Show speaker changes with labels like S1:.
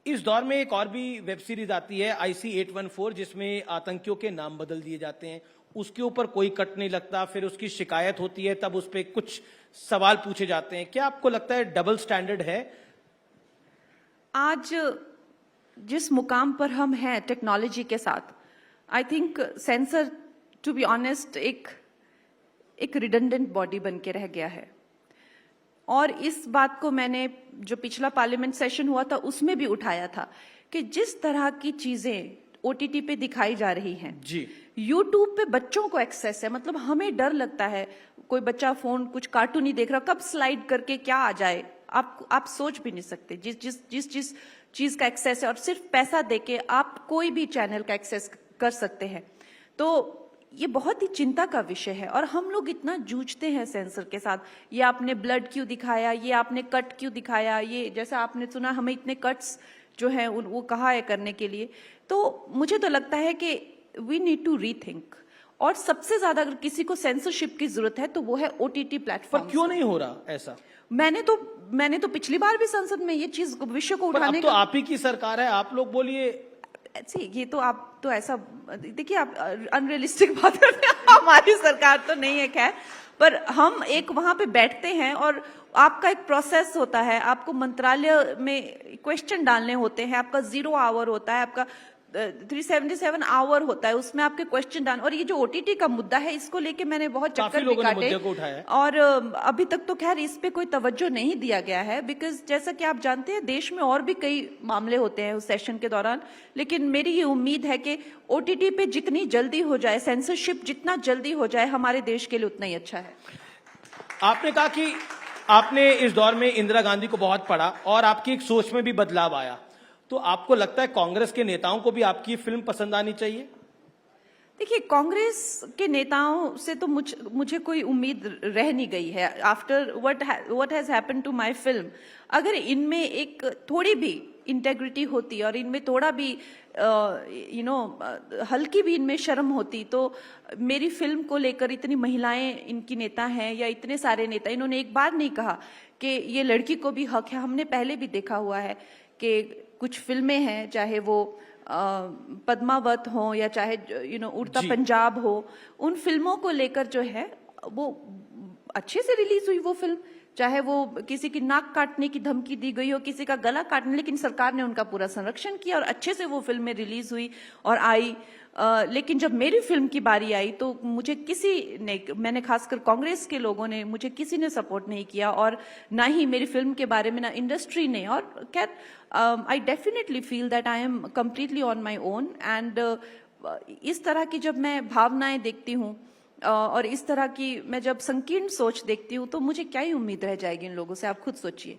S1: इस दौर में एक और भी वेब सीरीज आती है IC-814 जिसमें आतंकियों के नाम बदल दिए जाते हैं। उसके ऊपर कोई कट नहीं लगता, फिर उसकी शिकायत होती है, तब उस पर कुछ सवाल पूछे जाते हैं। क्या आपको लगता है डबल स्टैंडर्ड है?
S2: आज जिस मुकाम पर हम हैं टेक्नोलॉजी के साथ, I think censor to be honest एक रिडंडेंट बॉडी बन के रह गया है। और इस बात को मैंने जो पिछला पार्लियामेंट सेशन हुआ था उसमें भी उठाया था कि जिस तरह की चीजें OTT पे दिखाई जा रही हैं
S1: जी,
S2: यूट्यूब पे बच्चों को एक्सेस है, मतलब हमें डर लगता है कोई बच्चा फोन कुछ कार्टून नहीं देख रहा, कब स्लाइड करके क्या आ जाए आप सोच भी नहीं सकते। जिस चीज का एक्सेस है और सिर्फ पैसा देके आप कोई भी चैनल का एक्सेस कर सकते हैं, तो ये बहुत ही चिंता का विषय है। और हम लोग इतना जूझते हैं सेंसर के साथ, ये आपने ब्लड क्यों दिखाया, ये आपने कट क्यों दिखाया, ये जैसा आपने सुना हमें इतने कट्स जो है वो कहा है करने के लिए। तो मुझे तो लगता है कि वी नीड टू रीथिंक। और सबसे ज्यादा अगर किसी को सेंसरशिप की जरूरत है तो वो है OTT प्लेटफॉर्म।
S1: पर क्यों नहीं हो रहा ऐसा?
S2: मैंने तो पिछली बार भी संसद में ये चीज विषय को उठाने
S1: अब तो आप ही की सरकार है, आप लोग बोलिए।
S2: ये तो आप तो ऐसा देखिए, आप अनरियलिस्टिक बात करते हैं। हमारी सरकार तो नहीं है खैर, पर हम एक वहां पे बैठते हैं और आपका एक प्रोसेस होता है, आपको मंत्रालय में क्वेश्चन डालने होते हैं, आपका 0 आवर होता है, आपका 377 आवर होता है, उसमें आपके क्वेश्चन डाल। और ये जो OTT का मुद्दा है इसको लेके मैंने बहुत चक्कर भी काटे और अभी तक तो खैर इस पे कोई तवज्जो नहीं दिया गया है, बिकॉज जैसा कि आप जानते हैं देश में और भी कई मामले होते हैं उस सेशन के दौरान। लेकिन मेरी ये उम्मीद है कि OTT पे जितनी जल्दी हो जाए, सेंसरशिप जितना जल्दी हो जाए हमारे देश के लिए उतना ही अच्छा है।
S1: आपने कहा कि आपने इस दौर में इंदिरा गांधी को बहुत पढ़ा और आपकी एक सोच में भी बदलाव आया, तो आपको लगता है कांग्रेस के नेताओं को भी आपकी फिल्म पसंद आनी चाहिए?
S2: देखिए, कांग्रेस के नेताओं से तो मुझे कोई उम्मीद रह नहीं गई है after what has happened to my film. अगर इनमें एक थोड़ी भी इंटेग्रिटी होती और इनमें थोड़ा भी हल्की भी इनमें शर्म होती, तो मेरी फिल्म को लेकर इतनी महिलाएं इनकी नेता हैं या इतने सारे नेता, इन्होंने एक बार नहीं कहा कि ये लड़की को भी हक है। हमने पहले भी देखा हुआ है कि कुछ फिल्में हैं, चाहे वो पद्मावत हो या चाहे उड़ता पंजाब हो, उन फिल्मों को लेकर जो है वो अच्छे से रिलीज हुई वो फिल्म, चाहे वो किसी की नाक काटने की धमकी दी गई हो, किसी का गला काटने, लेकिन सरकार ने उनका पूरा संरक्षण किया और अच्छे से वो फिल्में रिलीज हुई और आई। लेकिन जब मेरी फिल्म की बारी आई तो मुझे मैंने खासकर कांग्रेस के लोगों ने, मुझे किसी ने सपोर्ट नहीं किया और ना ही मेरी फिल्म के बारे में ना इंडस्ट्री ने। और खैर I definitely feel that I am completely on my own. And इस तरह की जब मैं भावनाएं देखती हूँ और इस तरह की मैं जब संकीर्ण सोच देखती हूँ तो मुझे क्या ही उम्मीद रह जाएगी इन लोगों से, आप खुद सोचिए।